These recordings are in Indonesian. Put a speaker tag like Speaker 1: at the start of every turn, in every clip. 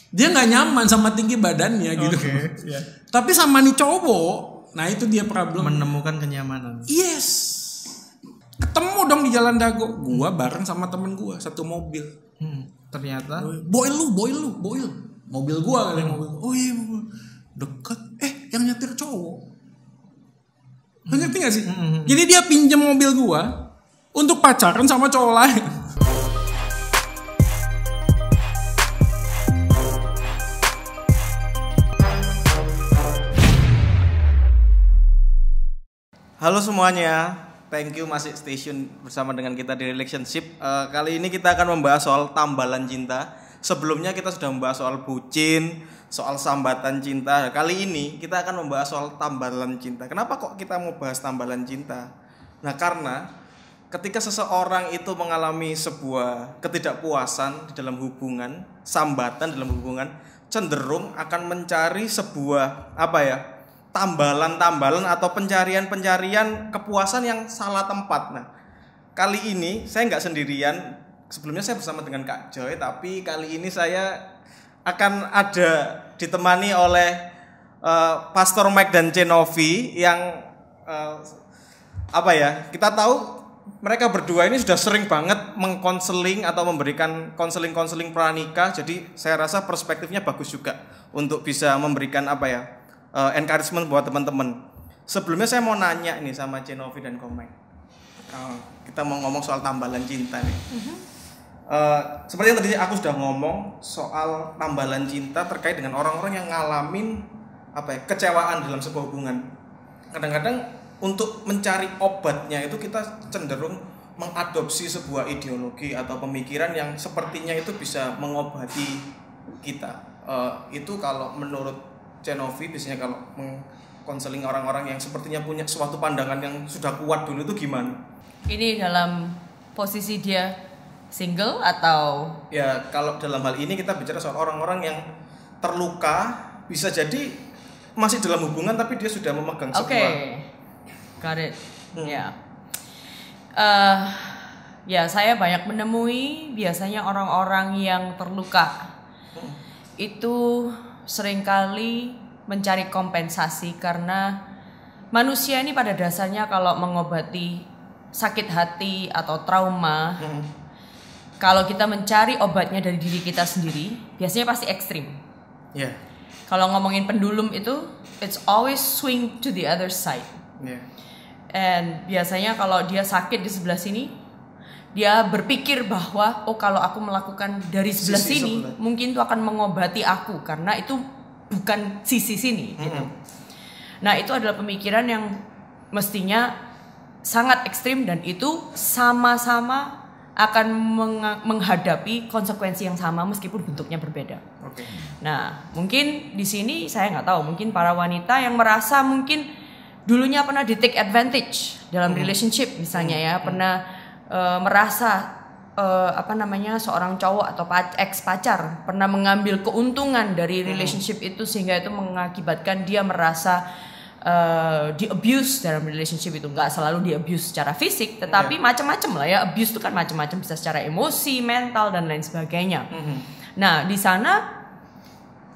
Speaker 1: Dia nggak nyaman sama tinggi badannya gitu.
Speaker 2: Yeah.
Speaker 1: Tapi sama nih cowok, nah itu dia problem.
Speaker 2: Menemukan kenyamanan.
Speaker 1: Yes. Ketemu dong di Jalan Dago. Gua bareng sama temen gua satu mobil.
Speaker 2: Ternyata
Speaker 1: Boil. Mobil gua kali mobil. Oh iya, deket. Yang nyetir cowok. Lo ngerti gak sih? Jadi dia pinjam mobil gua untuk pacaran sama cowok lain.
Speaker 2: halo semuanya, thank you masih stay bersama dengan kita di Relationship. Kali ini kita akan membahas soal tambalan cinta. Sebelumnya kita sudah membahas soal bucin, soal sambatan cinta. Kali ini kita akan membahas soal tambalan cinta. Kenapa kok kita mau bahas tambalan cinta? Nah, karena ketika seseorang itu mengalami sebuah ketidakpuasan di dalam hubungan, sambatan dalam hubungan, cenderung akan mencari sebuah tambalan-tambalan atau pencarian kepuasan yang salah tempat. Nah, kali ini saya nggak sendirian. Sebelumnya saya bersama dengan Kak Joy, tapi kali ini saya akan ditemani oleh Pastor Mike dan Cenovi yang kita tahu mereka berdua ini sudah sering banget mengkonseling atau memberikan konseling pranikah. Jadi saya rasa perspektifnya bagus juga untuk bisa memberikan encouragement buat teman-teman. Sebelumnya saya mau nanya nih sama Cenovi dan Komeng. Kita mau ngomong soal tambalan cinta nih. Seperti yang tadi aku sudah ngomong soal tambalan cinta terkait dengan orang-orang yang ngalamin kecewaan dalam sebuah hubungan. Kadang-kadang untuk mencari obatnya itu kita cenderung mengadopsi sebuah ideologi atau pemikiran yang sepertinya itu bisa mengobati kita. Itu kalau menurut Cenovi biasanya kalau mengkonseling orang-orang yang sepertinya punya suatu pandangan yang sudah kuat dulu itu gimana?
Speaker 3: Ini dalam posisi dia single atau?
Speaker 2: Ya, kalau dalam hal ini kita bicara soal orang-orang yang terluka, bisa jadi masih dalam hubungan tapi dia sudah memegang sebuah.
Speaker 3: Got it. Ya, saya banyak menemui biasanya orang-orang yang terluka. Itu seringkali mencari kompensasi karena manusia ini pada dasarnya kalau mengobati sakit hati atau trauma, kalau kita mencari obatnya dari diri kita sendiri, biasanya pasti ekstrim.
Speaker 2: Yeah.
Speaker 3: Kalau ngomongin pendulum itu, it's always swing to the other side.
Speaker 2: Yeah.
Speaker 3: And biasanya kalau dia sakit di sebelah sini, dia berpikir bahwa kalau aku melakukan dari sebelah sini, mungkin itu akan mengobati aku karena itu bukan sisi sini gitu. Nah, itu adalah pemikiran yang mestinya sangat ekstrim dan itu sama-sama akan menghadapi konsekuensi yang sama meskipun bentuknya berbeda.
Speaker 2: Okay.
Speaker 3: Nah, mungkin di sini saya nggak tahu, mungkin para wanita yang merasa mungkin dulunya pernah di take advantage dalam relationship misalnya pernah merasa seorang cowok atau ex pacar pernah mengambil keuntungan dari relationship itu sehingga itu mengakibatkan dia merasa di abuse dalam relationship itu. Nggak selalu di abuse secara fisik, tetapi macam-macam lah ya. Abuse itu kan macam-macam, bisa secara emosi, mental dan lain sebagainya. Nah, di sana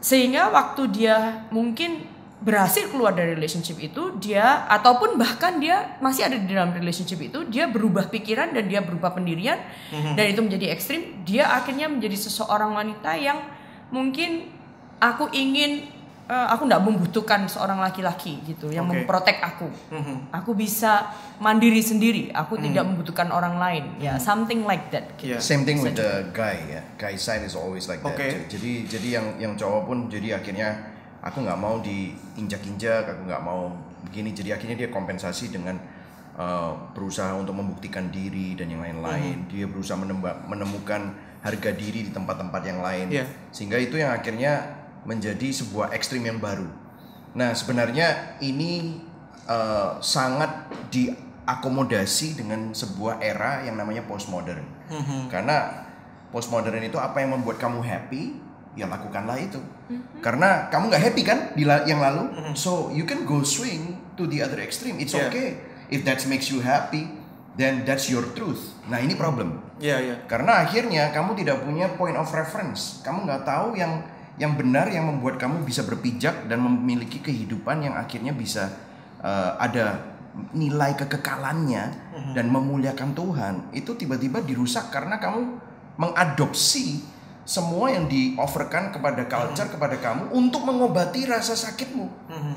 Speaker 3: sehingga waktu dia mungkin berhasil keluar dari relationship itu, dia ataupun bahkan dia masih ada di dalam relationship itu, dia berubah pikiran dan dia berubah pendirian dan itu menjadi ekstrim. Dia akhirnya menjadi seseorang wanita yang mungkin aku nggak membutuhkan seorang laki-laki gitu yang memprotek aku. Aku bisa mandiri sendiri. Aku tidak membutuhkan orang lain. Ya, something like that. Gitu.
Speaker 4: Yeah. Same thing with the guy ya. Guy side is always like that. Jadi yang cowok pun jadi akhirnya aku nggak mau diinjak-injak, aku nggak mau begini. Jadi akhirnya dia kompensasi dengan berusaha untuk membuktikan diri dan yang lain-lain. Dia berusaha menemukan harga diri di tempat-tempat yang lain. Sehingga itu yang akhirnya menjadi sebuah ekstrim yang baru. Nah, sebenarnya ini sangat diakomodasi dengan sebuah era yang namanya postmodern. Karena postmodern itu apa yang membuat kamu happy, ya lakukanlah itu. Karena kamu nggak happy kan di yang lalu, so you can go swing to the other extreme. It's okay if that makes you happy, then that's your truth. Nah, ini problem. Karena akhirnya kamu tidak punya point of reference. Kamu nggak tahu yang yang benar, yang membuat kamu bisa berpijak dan memiliki kehidupan yang akhirnya bisa ada nilai kekekalannya dan memuliakan Tuhan, itu tiba-tiba dirusak karena kamu mengadopsi semua yang di-offerkan kepada culture, kepada kamu untuk mengobati rasa sakitmu.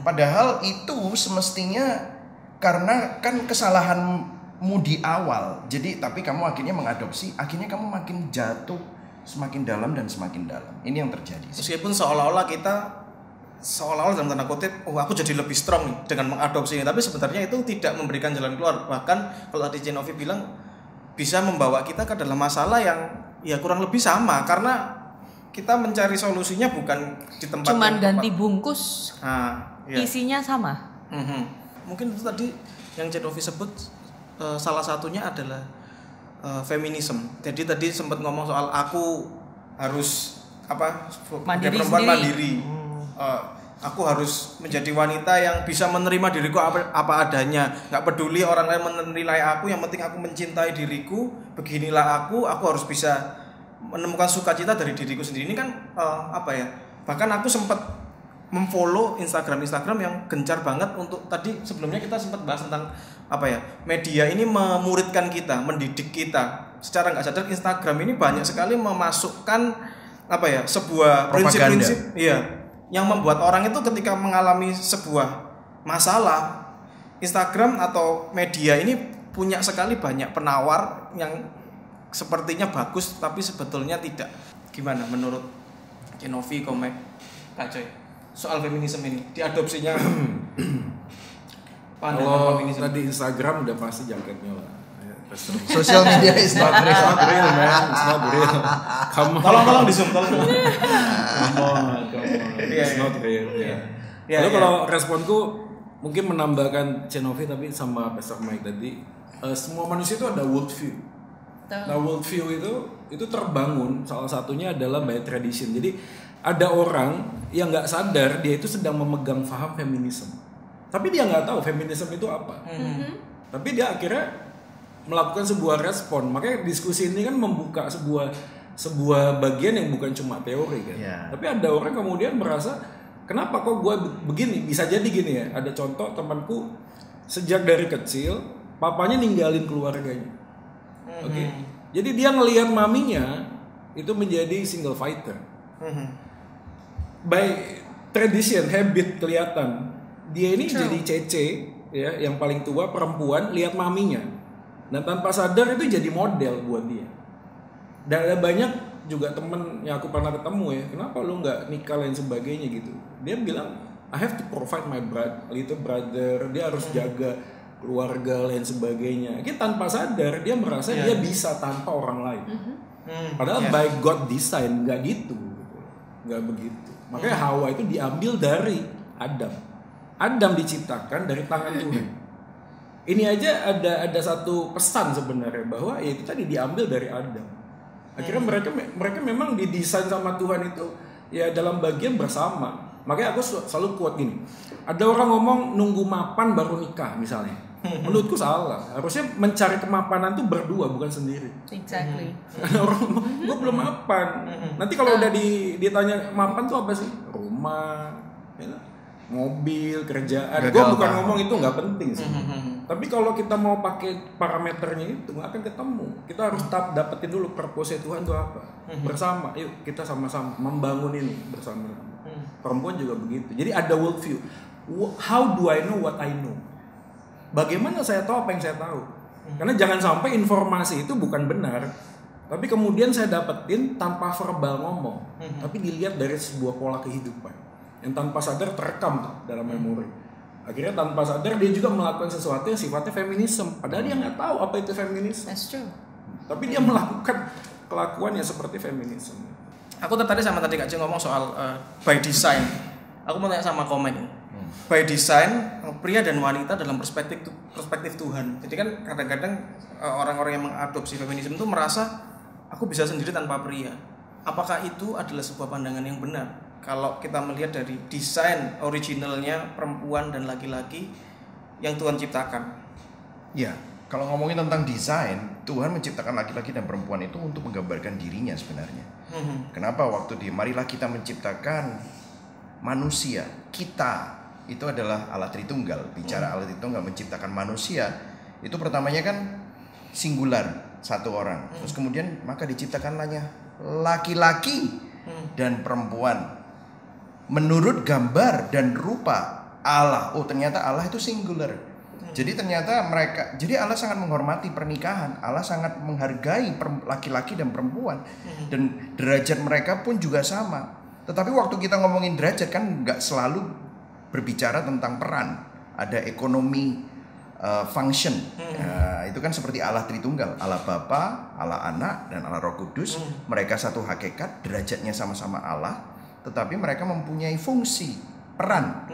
Speaker 4: Padahal itu semestinya karena kan kesalahanmu di awal. Jadi tapi kamu akhirnya mengadopsi, akhirnya kamu makin jatuh semakin dalam dan semakin dalam. Ini yang terjadi.
Speaker 2: Meskipun seolah-olah dalam tanda kutip, aku jadi lebih strong nih dengan mengadopsi ini, tapi sebenarnya itu tidak memberikan jalan keluar. Bahkan kalau tadi Cenovi bilang bisa membawa kita ke dalam masalah yang ya kurang lebih sama, karena kita mencari solusinya bukan di tempat
Speaker 3: cuman ganti bungkus,
Speaker 2: iya.
Speaker 3: isinya sama.
Speaker 2: Mungkin itu tadi yang Cenovi sebut salah satunya adalah feminisme. Jadi tadi sempat ngomong soal aku harus
Speaker 3: mandiri
Speaker 2: perempuan
Speaker 3: sendiri.
Speaker 2: mandiri. Aku harus menjadi wanita yang bisa menerima diriku apa adanya, nggak peduli orang lain menilai aku, yang penting aku mencintai diriku, beginilah aku harus bisa menemukan sukacita dari diriku sendiri. Ini kan bahkan aku sempat memfollow Instagram yang gencar banget untuk, tadi sebelumnya kita sempat bahas tentang media ini memuridkan kita, mendidik kita. Secara nggak sadar Instagram ini banyak sekali memasukkan sebuah prinsip-prinsip, yang membuat orang itu ketika mengalami sebuah masalah, Instagram atau media ini punya sekali banyak penawar yang sepertinya bagus tapi sebetulnya tidak. Gimana menurut Cenovi, Komek, Kak Coy soal feminisme ini, diadopsinya
Speaker 1: Kalau tadi Instagram udah pasti jaketnya lah.
Speaker 4: Social media is not real.
Speaker 1: It's not real, man. It's not real.
Speaker 2: Tolong di zoom, tolong.
Speaker 1: Come on. It's not real. Lalu kalau responku mungkin menambahkan Cenovi tapi sama Pastor Mike tadi, semua manusia itu ada worldview. Nah, worldview itu terbangun salah satunya adalah by tradition. Jadi ada orang yang nggak sadar dia itu sedang memegang paham feminisme, tapi dia nggak tahu feminisme itu apa. Tapi dia akhirnya melakukan sebuah respon. Makanya diskusi ini kan membuka sebuah bagian yang bukan cuma teori kan. Tapi ada orang kemudian merasa, kenapa kok gue begini? Bisa jadi gini ya. Ada contoh temanku sejak dari kecil papanya ninggalin keluarganya. Oke. Jadi dia ngelihat maminya itu menjadi single fighter. By tradition, habit kelihatan. Dia ini jadi cece ya, yang paling tua perempuan, lihat maminya. Dan tanpa sadar itu jadi model buat dia. Dan ada banyak juga temen yang aku pernah ketemu ya, kenapa lu nggak nikah dan sebagainya gitu. Dia bilang, I have to provide my little brother, dia harus jaga keluarga dan sebagainya. Jadi tanpa sadar dia merasa dia bisa tanpa orang lain. Padahal by God design nggak gitu, nggak begitu. Makanya Hawa itu diambil dari Adam. Adam diciptakan dari tangan Tuhan. Ini aja ada satu pesan sebenarnya bahwa ya itu tadi diambil dari Adam. Akhirnya mereka memang didesain sama Tuhan itu ya dalam bagian bersama. Makanya aku selalu quote gini. Ada orang ngomong nunggu mapan baru nikah misalnya. Menurutku salah. Harusnya mencari kemapanan tuh berdua bukan sendiri.
Speaker 3: Exactly.
Speaker 1: Orang ngomong gue belum mapan. Nanti kalau udah ditanya mapan tuh apa sih? Rumah, mobil, kerjaan. Gue bukan ngomong itu nggak penting sih. Tapi kalau kita mau pakai parameternya itu nggak akan ketemu. Kita harus dapetin dulu purpose Tuhan itu apa. Bersama, yuk kita sama-sama membangun ini bersama. Perempuan juga begitu. Jadi ada worldview. How do I know what I know? Bagaimana saya tahu apa yang saya tahu? Karena jangan sampai informasi itu bukan benar, tapi kemudian saya dapetin tanpa verbal ngomong, tapi dilihat dari sebuah pola kehidupan yang tanpa sadar terekam dalam memori. Akhirnya tanpa sadar dia juga melakukan sesuatu yang sifatnya feminisme, padahal dia nggak tahu apa itu feminisme.
Speaker 3: That's true.
Speaker 1: Tapi dia melakukan kelakuan yang seperti feminisme.
Speaker 2: Aku tertarik sama tadi Kak Ceng ngomong soal by design. Aku mau tanya sama komen ini. By design, pria dan wanita dalam perspektif Tuhan. Jadi kan kadang-kadang orang-orang yang mengadopsi feminisme itu merasa aku bisa sendiri tanpa pria. Apakah itu adalah sebuah pandangan yang benar? Kalau kita melihat dari desain originalnya perempuan dan laki-laki yang Tuhan ciptakan.
Speaker 4: Ya, kalau ngomongin tentang desain, Tuhan menciptakan laki-laki dan perempuan itu untuk menggambarkan dirinya sebenarnya. Kenapa waktu marilah kita menciptakan manusia, kita itu adalah Allah Tritunggal. Bicara Allah Tritunggal menciptakan manusia, itu pertamanya kan singular, satu orang. Terus kemudian maka diciptakanlahnya laki-laki dan perempuan menurut gambar dan rupa Allah. Oh, ternyata Allah itu singular. Jadi ternyata jadi Allah sangat menghormati pernikahan. Allah sangat menghargai laki-laki dan perempuan. Dan derajat mereka pun juga sama. Tetapi waktu kita ngomongin derajat kan nggak selalu berbicara tentang peran. Ada ekonomi, function. Itu kan seperti Allah Tritunggal. Allah Bapa, Allah Anak, dan Allah Roh Kudus. Mereka satu hakikat, derajatnya sama-sama Allah. Tetapi mereka mempunyai fungsi, peran,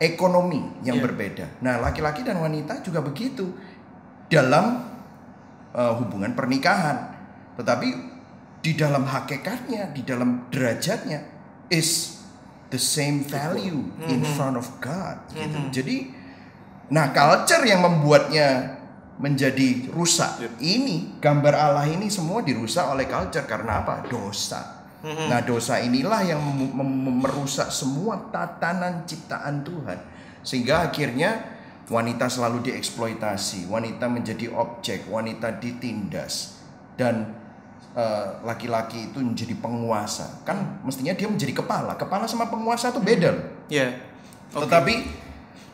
Speaker 4: ekonomi yang berbeda. Nah, laki-laki dan wanita juga begitu dalam hubungan pernikahan. Tetapi di dalam hakikatnya, di dalam derajatnya is the same value in front of God. Gitu. Jadi, nah culture yang membuatnya menjadi rusak. Ini gambar Allah ini semua dirusak oleh culture karena apa? Dosa. Nah, dosa inilah yang merusak semua tatanan ciptaan Tuhan. Sehingga akhirnya wanita selalu dieksploitasi, wanita menjadi objek, wanita ditindas, dan laki-laki itu menjadi penguasa. Kan mestinya dia menjadi kepala. Kepala sama penguasa itu beda loh. Tetapi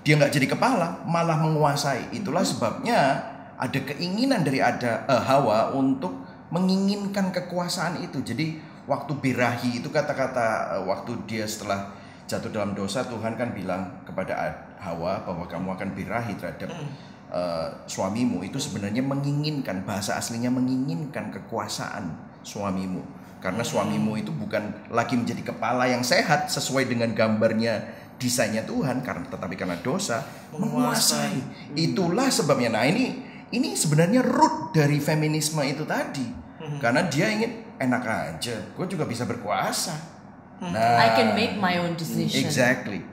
Speaker 4: dia nggak jadi kepala, malah menguasai. Itulah sebabnya ada keinginan dari Hawa untuk menginginkan kekuasaan itu. Jadi waktu birahi itu kata-kata waktu dia setelah jatuh dalam dosa, Tuhan kan bilang kepada Hawa bahwa kamu akan birahi terhadap suamimu. Itu sebenarnya menginginkan, bahasa aslinya menginginkan kekuasaan suamimu. Karena suamimu itu bukan lagi menjadi kepala yang sehat sesuai dengan gambarnya, desainnya Tuhan, tetapi karena dosa menguasai. Itulah sebabnya. Nah, ini sebenarnya root dari feminisme itu tadi. Karena dia ingin enak aja, gue juga bisa berkuasa. Nah,
Speaker 3: I can make my own decision.
Speaker 4: Exactly.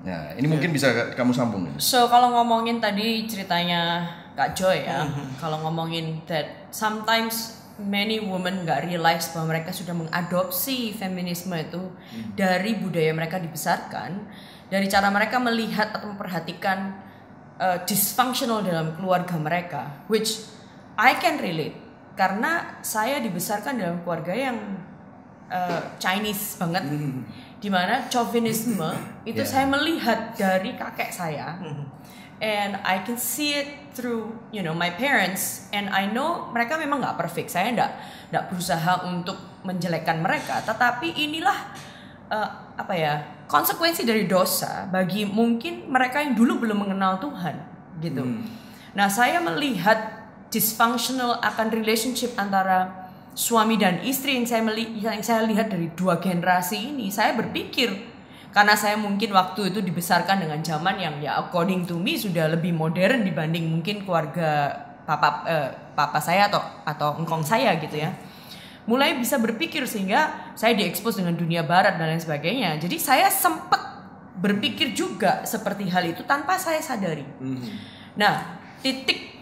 Speaker 4: Nah, ini mungkin bisa kamu sambung.
Speaker 3: So kalau ngomongin tadi ceritanya Kak Joy ya, kalau ngomongin that sometimes many women nggak realize bahwa mereka sudah mengadopsi feminisme itu dari budaya mereka dibesarkan, dari cara mereka melihat atau memperhatikan dysfunctional dalam keluarga mereka, which I can relate. Karena saya dibesarkan dalam keluarga yang Chinese banget, dimana chauvinisme itu saya melihat dari kakek saya, and I can see it through my parents, and I know mereka memang nggak perfect. Saya nggak berusaha untuk menjelekkan mereka, tetapi inilah konsekuensi dari dosa bagi mungkin mereka yang dulu belum mengenal Tuhan gitu. Nah, saya melihat dysfunctional akan relationship antara suami dan istri yang saya lihat dari dua generasi ini. Saya berpikir, karena saya mungkin waktu itu dibesarkan dengan zaman yang according to me sudah lebih modern dibanding mungkin keluarga papa saya atau engkong saya gitu ya. Mulai bisa berpikir sehingga saya diekspos dengan dunia barat dan lain sebagainya. Jadi saya sempat berpikir juga seperti hal itu tanpa saya sadari. Nah, titik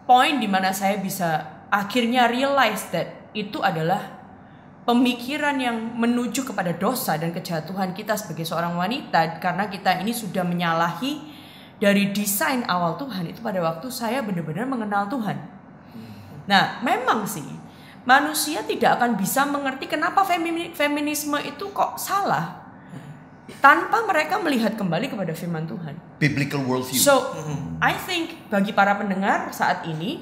Speaker 3: poin di mana saya bisa akhirnya realize that itu adalah pemikiran yang menuju kepada dosa dan kejatuhan kita sebagai seorang wanita, karena kita ini sudah menyalahi dari desain awal Tuhan itu pada waktu saya benar-benar mengenal Tuhan. Nah, memang sih manusia tidak akan bisa mengerti kenapa feminisme itu kok salah tanpa mereka melihat kembali kepada firman Tuhan.
Speaker 4: Biblical worldview.
Speaker 3: So, I think bagi para pendengar saat ini,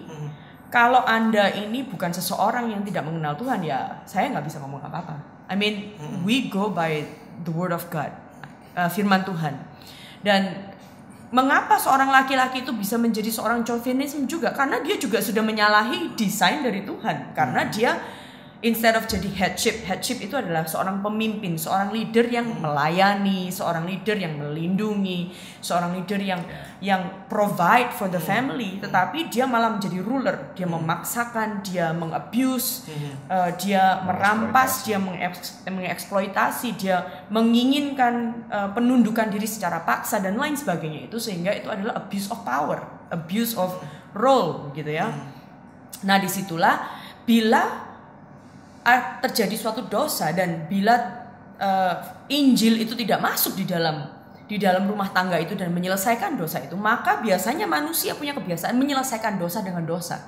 Speaker 3: kalau Anda ini bukan seseorang yang tidak mengenal Tuhan, ya saya nggak bisa ngomong apa-apa. I mean, we go by the word of God, firman Tuhan. Dan mengapa seorang laki-laki itu bisa menjadi seorang chauvinism juga? Karena dia juga sudah menyalahi desain dari Tuhan. Karena dia instead of jadi headship itu adalah seorang pemimpin, seorang leader yang melayani, seorang leader yang melindungi, seorang leader yang provide for the family, tetapi dia malah menjadi ruler, dia memaksakan, dia mengabuse, dia merampas, dia mengeksploitasi, dia menginginkan penundukan diri secara paksa dan lain sebagainya itu, sehingga itu adalah abuse of power, abuse of role gitu ya. Nah disitulah bila terjadi suatu dosa dan bila Injil itu tidak masuk di dalam rumah tangga itu dan menyelesaikan dosa itu, maka biasanya manusia punya kebiasaan menyelesaikan dosa dengan dosa.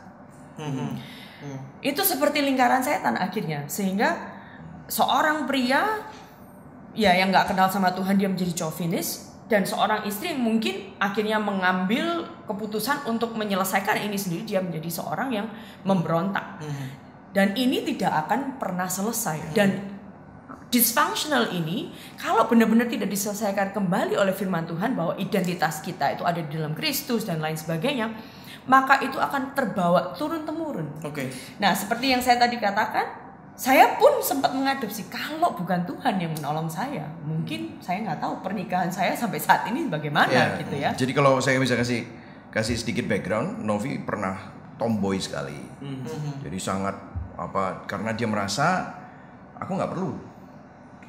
Speaker 3: Itu seperti lingkaran setan akhirnya, sehingga seorang pria ya yang nggak kenal sama Tuhan dia menjadi chauvinis, dan seorang istri yang mungkin akhirnya mengambil keputusan untuk menyelesaikan ini sendiri, dia menjadi seorang yang memberontak. Dan ini tidak akan pernah selesai. Dan dysfunctional ini kalau benar-benar tidak diselesaikan kembali oleh firman Tuhan bahwa identitas kita itu ada di dalam Kristus dan lain sebagainya, maka itu akan terbawa turun-temurun. Nah, seperti yang saya tadi katakan, saya pun sempat mengadopsi, kalau bukan Tuhan yang menolong saya, mungkin saya nggak tahu pernikahan saya sampai saat ini bagaimana gitu ya.
Speaker 4: Jadi kalau saya bisa kasih sedikit background, Novi pernah tomboy sekali. Jadi sangat karena dia merasa aku nggak perlu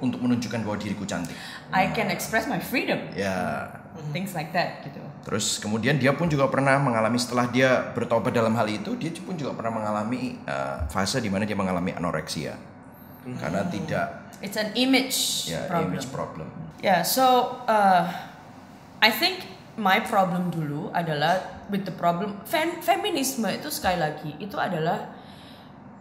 Speaker 4: untuk menunjukkan bahwa diriku cantik.
Speaker 3: I can express my freedom.
Speaker 4: Ya.
Speaker 3: Things like that gitu.
Speaker 4: Terus kemudian dia pun juga pernah mengalami, setelah dia bertobat dalam hal itu, dia pun juga pernah mengalami fase di mana dia mengalami anoreksia. Karena tidak.
Speaker 3: It's an image problem.
Speaker 4: Image problem.
Speaker 3: So I think my problem dulu adalah with the problem feminisme itu sekali lagi itu adalah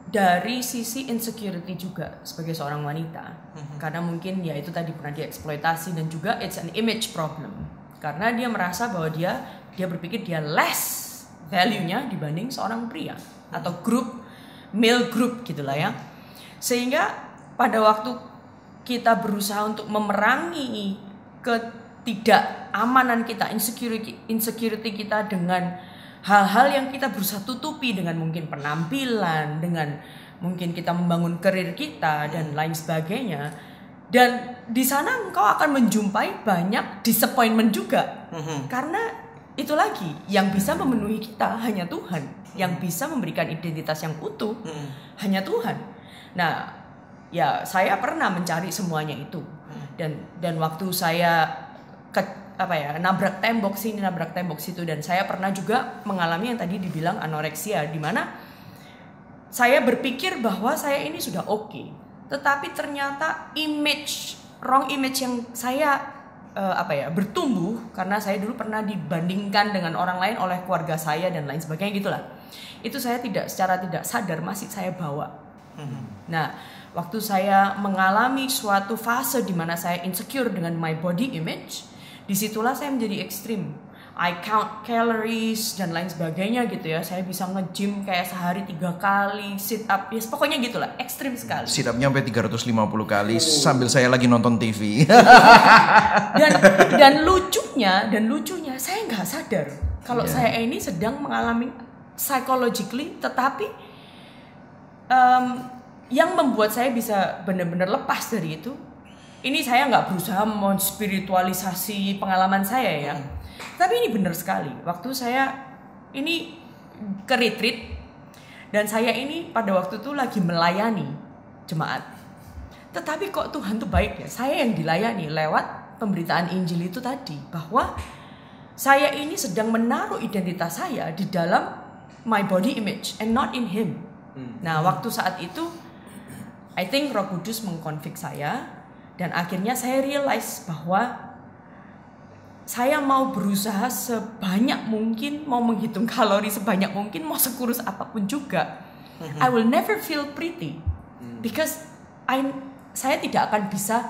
Speaker 3: dari sisi insecurity juga sebagai seorang wanita. Karena mungkin ya itu tadi pernah dieksploitasi, dan juga it's an image problem. Karena dia merasa bahwa dia berpikir dia less value-nya dibanding seorang pria atau male group gitulah ya. Sehingga pada waktu kita berusaha untuk memerangi ketidakamanan kita, insecurity kita dengan hal-hal yang kita berusaha tutupi dengan mungkin penampilan, dengan mungkin kita membangun karir kita dan lain sebagainya. Dan di sana engkau akan menjumpai banyak disappointment juga. Karena itu lagi, yang bisa memenuhi kita hanya Tuhan. Yang bisa memberikan identitas yang utuh hanya Tuhan. Nah, ya saya pernah mencari semuanya itu. Dan waktu saya nabrak tembok sini, nabrak tembok situ, dan saya pernah juga mengalami yang tadi dibilang anoreksia, di mana saya berpikir bahwa saya ini sudah oke, tetapi ternyata wrong image yang saya bertumbuh karena saya dulu pernah dibandingkan dengan orang lain oleh keluarga saya dan lain sebagainya gitulah. Itu saya secara tidak sadar masih saya bawa. Nah, waktu saya mengalami suatu fase di mana saya insecure dengan my body image, disitulah saya menjadi ekstrim. I count calories dan lain sebagainya gitu ya. Saya bisa nge-gym kayak sehari 3 kali, sit up, pokoknya gitulah, ekstrim sekali.
Speaker 4: Sit up-nya sampai 350 kali sambil saya lagi nonton TV.
Speaker 3: dan lucunya saya nggak sadar kalau saya ini sedang mengalami psychologically, tetapi yang membuat saya bisa benar-benar lepas dari itu. Ini saya nggak berusaha menspiritualisasi pengalaman saya ya. Tapi ini benar sekali. Waktu saya ini ke retreat, dan saya ini pada waktu itu lagi melayani jemaat. Tetapi kok Tuhan tuh baik ya. Saya yang dilayani lewat pemberitaan Injil itu tadi. Bahwa saya ini sedang menaruh identitas saya di dalam my body image and not in Him. Nah, waktu saat itu I think Roh Kudus mengkonflik saya. Dan akhirnya saya realize bahwa saya mau berusaha sebanyak mungkin, mau menghitung kalori sebanyak mungkin, mau sekurus apapun juga. I will never feel pretty because saya tidak akan bisa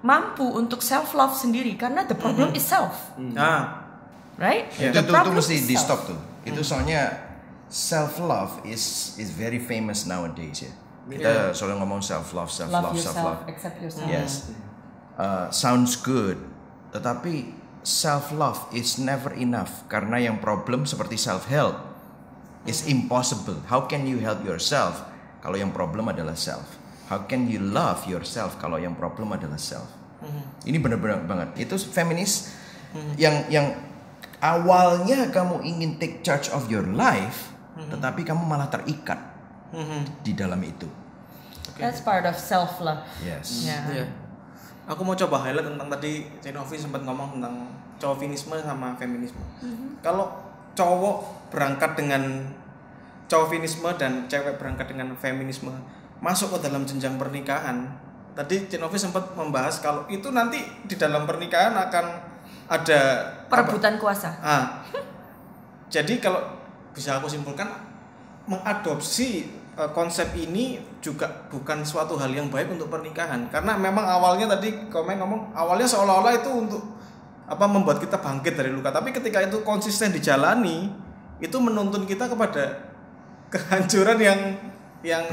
Speaker 3: mampu untuk self love sendiri karena the problem is self. Right?
Speaker 4: Itu mesti di stop tuh. Itu soalnya self love is very famous nowadays ya. Kita selalu ngomong self love,
Speaker 3: accept yourself.
Speaker 4: Yes, sounds good, tetapi self love is never enough karena yang problem seperti self help is impossible. How can you help yourself kalau yang problem adalah self? How can you love yourself kalau yang problem adalah self? Ini benar-benar banget. Itu feminis yang awalnya kamu ingin take charge of your life, tetapi kamu malah terikat di dalam itu.
Speaker 3: That's part of self love.
Speaker 4: Yes.
Speaker 2: Yeah. Aku mau coba highlight tentang tadi Novi sempat ngomong tentang chauvinisme sama feminisme. Kalau cowok berangkat dengan chauvinisme dan cewek berangkat dengan feminisme masuk ke dalam jenjang pernikahan. Tadi Cinovi sempat membahas kalau itu nanti di dalam pernikahan akan ada
Speaker 3: perebutan kuasa.
Speaker 2: Jadi kalau bisa aku simpulkan, mengadopsi konsep ini juga bukan suatu hal yang baik untuk pernikahan, karena memang awalnya tadi komen ngomong awalnya seolah-olah itu untuk membuat kita bangkit dari luka, tapi ketika itu konsisten dijalani itu menuntun kita kepada kehancuran yang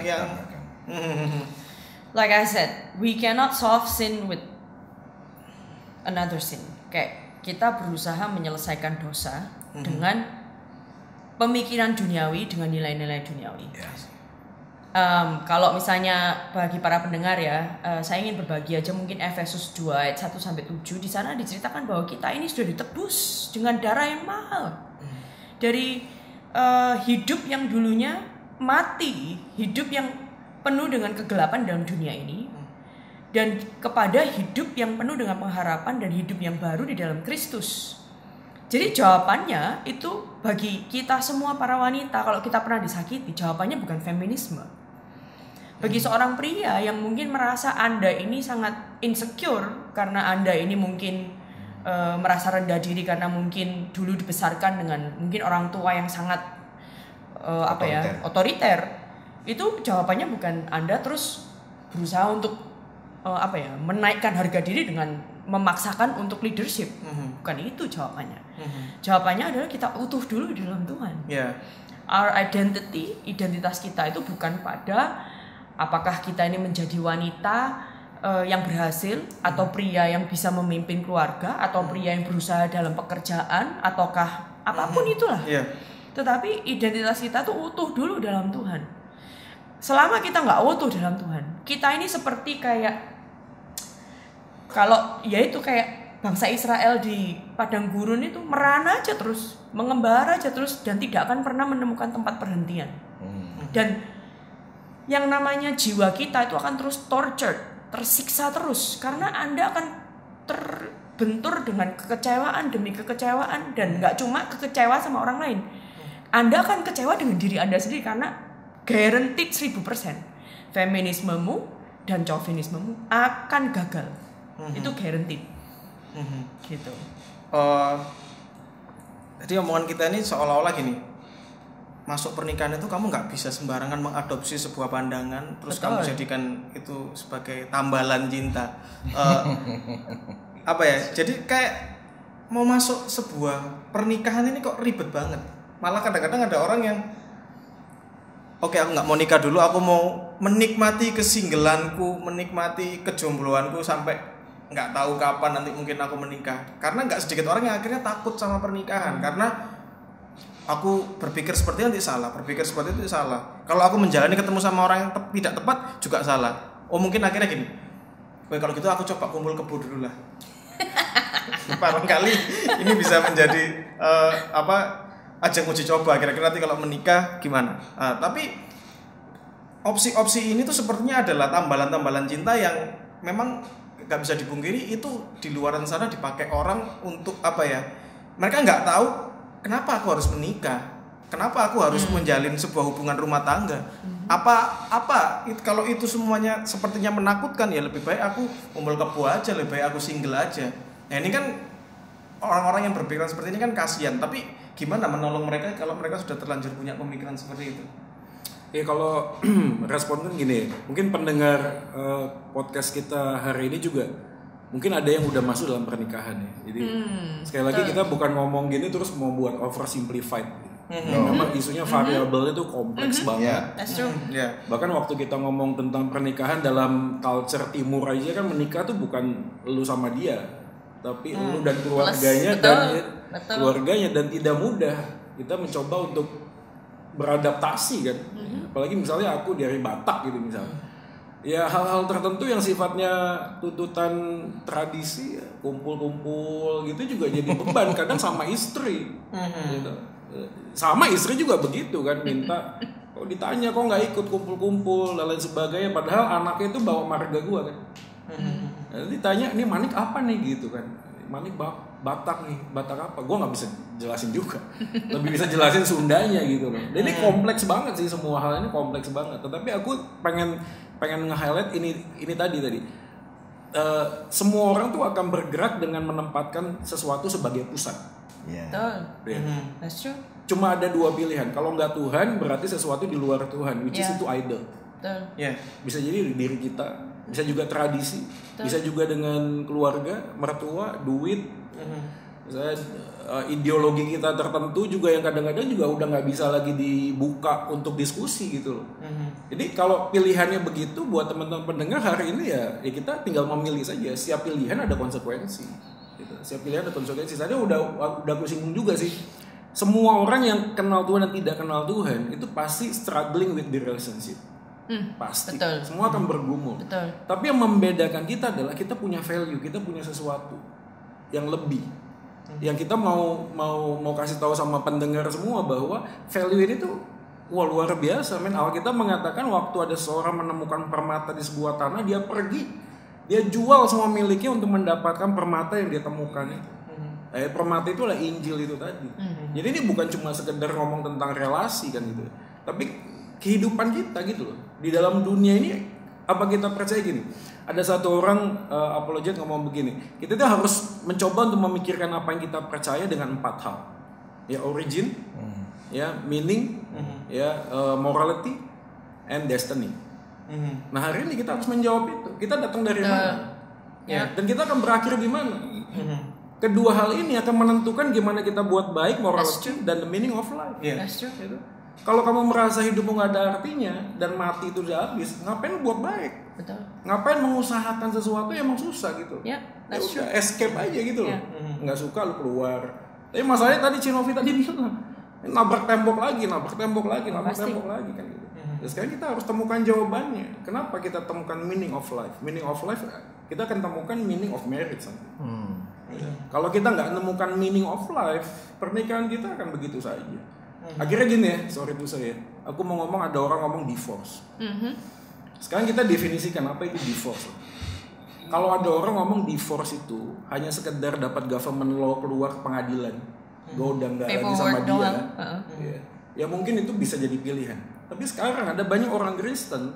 Speaker 3: like I said, we cannot solve sin with another sin. Kayak kita berusaha menyelesaikan dosa dengan pemikiran duniawi, dengan nilai-nilai duniawi.
Speaker 4: Yes.
Speaker 3: Kalau misalnya bagi para pendengar ya, saya ingin berbagi aja mungkin Efesus 2 ayat 1-7. Di sana diceritakan bahwa kita ini sudah ditebus dengan darah yang mahal. Dari hidup yang dulunya mati, hidup yang penuh dengan kegelapan dalam dunia ini, dan kepada hidup yang penuh dengan pengharapan dan hidup yang baru di dalam Kristus. Jadi jawabannya itu bagi kita semua para wanita, kalau kita pernah disakiti, jawabannya bukan feminisme. Bagi seorang pria yang mungkin merasa Anda ini sangat insecure karena Anda ini mungkin merasa rendah diri karena mungkin dulu dibesarkan dengan mungkin orang tua yang sangat otoriter. Itu jawabannya bukan Anda terus berusaha untuk menaikkan harga diri dengan memaksakan untuk leadership. Bukan itu jawabannya. Jawabannya adalah kita utuh dulu di dalam Tuhan. Our identity, identitas kita itu bukan pada apakah kita ini menjadi wanita yang berhasil, atau pria yang bisa memimpin keluarga, atau pria yang berusaha dalam pekerjaan, ataukah apapun itulah. Tetapi identitas kita tuh utuh dulu dalam Tuhan. Selama kita nggak utuh dalam Tuhan, kita ini seperti kayak kayak bangsa Israel di padang gurun itu merana aja terus, mengembara aja terus, dan tidak akan pernah menemukan tempat perhentian. Dan yang namanya jiwa kita itu akan terus tortured, tersiksa terus, karena Anda akan terbentur dengan kekecewaan demi kekecewaan, dan nggak cuma kecewa sama orang lain, Anda akan kecewa dengan diri Anda sendiri, karena guaranteed 1000% feminismemu dan chauvinismemu akan gagal. Itu guaranteed. Gitu.
Speaker 2: Jadi omongan kita ini seolah-olah gini, masuk pernikahan itu kamu nggak bisa sembarangan mengadopsi sebuah pandangan terus kamu jadikan itu sebagai tambalan cinta. Jadi kayak mau masuk sebuah pernikahan ini kok ribet banget. Malah kadang-kadang ada orang yang oke, aku nggak mau nikah dulu, aku mau menikmati kesinggelanku, menikmati kejombloanku sampai nggak tahu kapan nanti mungkin aku menikah. Karena nggak sedikit orang yang akhirnya takut sama pernikahan, karena aku berpikir seperti itu salah, berpikir seperti itu salah. Kalau aku menjalani ketemu sama orang yang tidak tepat juga salah. Mungkin akhirnya gini, kalau gitu aku coba kumpul kebo dulu lah. Barangkali ini bisa menjadi ajang uji coba, kira-kira nanti kalau menikah gimana. Tapi opsi-opsi ini tuh sepertinya adalah tambalan-tambalan cinta yang memang gak bisa dipungkiri itu di luaran sana dipakai orang untuk mereka nggak tahu kenapa aku harus menikah, kenapa aku harus menjalin sebuah hubungan rumah tangga. Kalau itu semuanya sepertinya menakutkan, ya lebih baik aku kumpul kebo aja, lebih baik aku single aja. Nah ini kan orang-orang yang berpikiran seperti ini kan kasihan, tapi gimana menolong mereka kalau mereka sudah terlanjur punya pemikiran seperti itu?
Speaker 1: Ya kalau respon kan gini, mungkin pendengar podcast kita hari ini juga mungkin ada yang udah masuk dalam pernikahan ya. Jadi sekali lagi kita bukan ngomong gini terus mau buat oversimplified. Memang isunya variabelnya tuh kompleks banget.
Speaker 3: That's true.
Speaker 1: Bahkan waktu kita ngomong tentang pernikahan dalam culture timur aja kan, menikah tuh bukan lu sama dia, tapi lu dan keluarganya. Keluarganya, dan tidak mudah. Kita mencoba untuk beradaptasi kan. Apalagi misalnya aku dari Batak gitu misalnya. Ya hal-hal tertentu yang sifatnya tuntutan tradisi, kumpul-kumpul gitu juga jadi beban kadang sama istri. Gitu. Sama istri juga begitu kan, minta kok ditanya kok nggak ikut kumpul-kumpul dan lain sebagainya, padahal anaknya itu bawa marga gua kan. Ditanya ini Manik apa nih gitu kan. Manik Batak nih, Batak apa? Gue nggak bisa jelasin juga. Lebih bisa jelasin Sundanya gitu loh. Dan ini kompleks banget sih, semua hal ini kompleks banget. Tetapi aku pengen nge-highlight ini tadi. Semua orang tuh akan bergerak dengan menempatkan sesuatu sebagai pusat.
Speaker 3: Betul. That's true.
Speaker 1: Cuma ada dua pilihan. Kalau nggak Tuhan, berarti sesuatu di luar Tuhan, which is itu idol.
Speaker 3: Betul.
Speaker 1: Bisa jadi diri kita, bisa juga tradisi, bisa juga dengan keluarga, mertua, duit. Misalnya ideologi kita tertentu juga yang kadang-kadang juga udah nggak bisa lagi dibuka untuk diskusi gitu loh. Jadi kalau pilihannya begitu buat teman-teman pendengar hari ini ya kita tinggal memilih saja. Setiap pilihan ada konsekuensi. Gitu. Setiap pilihan ada konsekuensi. Tadi udah aku singgung juga sih. Semua orang yang kenal Tuhan dan tidak kenal Tuhan itu pasti struggling with the relationship. Pasti. Betul. Semua akan bergumul.
Speaker 3: Betul.
Speaker 1: Tapi yang membedakan kita adalah kita punya value, kita punya sesuatu yang lebih, yang kita mau kasih tahu sama pendengar semua bahwa value ini tuh luar biasa, men. Awal kita mengatakan waktu ada seorang menemukan permata di sebuah tanah, dia pergi, dia jual semua miliknya untuk mendapatkan permata yang dia temukan itu. Permata itu adalah Injil itu tadi. Jadi ini bukan cuma sekedar ngomong tentang relasi kan gitu, tapi kehidupan kita gitu loh. Di dalam dunia ini apa kita percaya gini? Ada satu orang apologet ngomong begini, kita tuh harus mencoba untuk memikirkan apa yang kita percaya dengan 4 hal. Ya, origin, ya, meaning, ya, morality, and destiny. Nah, hari ini kita harus menjawab itu. Kita datang dari mana? Ya, dan kita akan berakhir di mana? Kedua hal ini akan menentukan gimana kita buat baik, morality, dan the meaning of life.
Speaker 3: That's true.
Speaker 1: Gitu. Kalau kamu merasa hidupmu nggak ada artinya dan mati itu udah habis, ngapain buat baik?
Speaker 3: Betul.
Speaker 1: Ngapain mengusahakan sesuatu yang emang susah gitu? Ya udah escape aja gitu loh. Nggak suka lu keluar. Tapi masalahnya tadi Cinovi tadi bilang nabrak tembok lagi kan gitu. Dan sekarang kita harus temukan jawabannya. Kenapa kita temukan meaning of life? Meaning of life kita akan temukan meaning of marriage nanti. Kalau kita nggak menemukan meaning of life, pernikahan kita akan begitu saja. Akhirnya gini ya, sorry tuh saya. Aku mau ngomong, ada orang ngomong divorce. Sekarang kita definisikan apa itu divorce. Kalau ada orang ngomong divorce itu hanya sekedar dapat government law keluar pengadilan, gue udah nggak lagi sama dia. Ya mungkin itu bisa jadi pilihan. Tapi sekarang ada banyak orang Kristen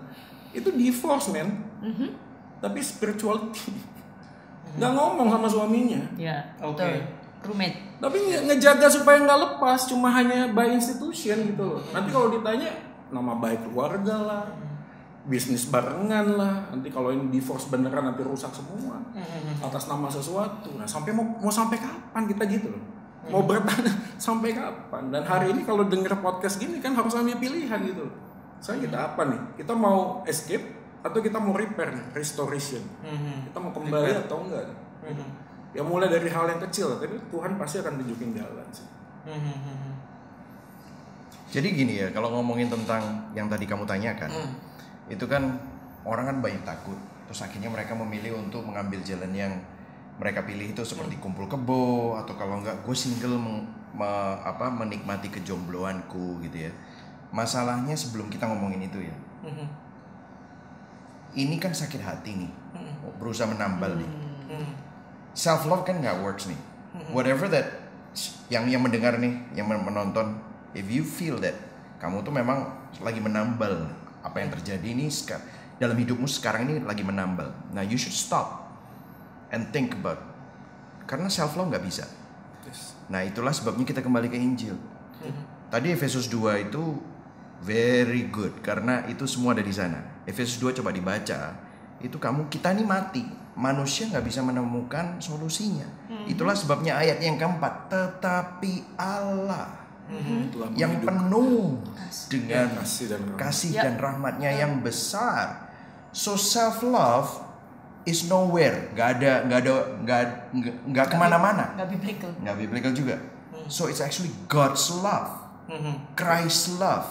Speaker 1: itu divorce man, tapi spirituality nggak ngomong sama suaminya.
Speaker 3: Rumit.
Speaker 1: Tapi ngejaga supaya nggak lepas, cuma hanya by institution gitu loh. Nanti kalau ditanya nama baik keluarga lah, bisnis barengan lah. Nanti kalau ini divorce beneran nanti rusak semua atas nama sesuatu. Nah sampai mau sampai kapan kita gitu loh? Mau bertahan sampai kapan? Dan hari ini kalau denger podcast gini kan harus ambil pilihan gitu loh. Sekarang kita apa nih? Kita mau escape atau kita mau repair nih, restoration? Kita mau kembali atau enggak? Ya mulai dari hal yang kecil, tapi Tuhan pasti akan tunjukin jalan sih.
Speaker 4: Jadi gini ya, kalau ngomongin tentang yang tadi kamu tanyakan, itu kan orang kan banyak takut, terus akhirnya mereka memilih untuk mengambil jalan yang mereka pilih itu seperti kumpul kebo, atau kalau enggak gue single menikmati kejombloanku gitu ya. Masalahnya sebelum kita ngomongin itu ya, ini kan sakit hati nih, berusaha menambal nih. Self love kan nggak works nih. Whatever that yang mendengar nih, yang menonton, if you feel that kamu tuh memang lagi menambal apa yang terjadi ini dalam hidupmu sekarang ini lagi menambal. Nah, you should stop and think about, karena self love nggak bisa. Nah, itulah sebabnya kita kembali ke Injil. Tadi Efesus 2 itu very good karena itu semua ada di sana. Efesus 2 coba dibaca. Itu kita ini mati. Manusia nggak bisa menemukan solusinya. Itulah sebabnya ayat yang keempat. Tetapi Allah yang penuh dengan kasih dan rahmatnya yang besar. So self love is nowhere. Nggak kemana-mana. Nggak biblical juga. So it's actually God's love, Christ's love.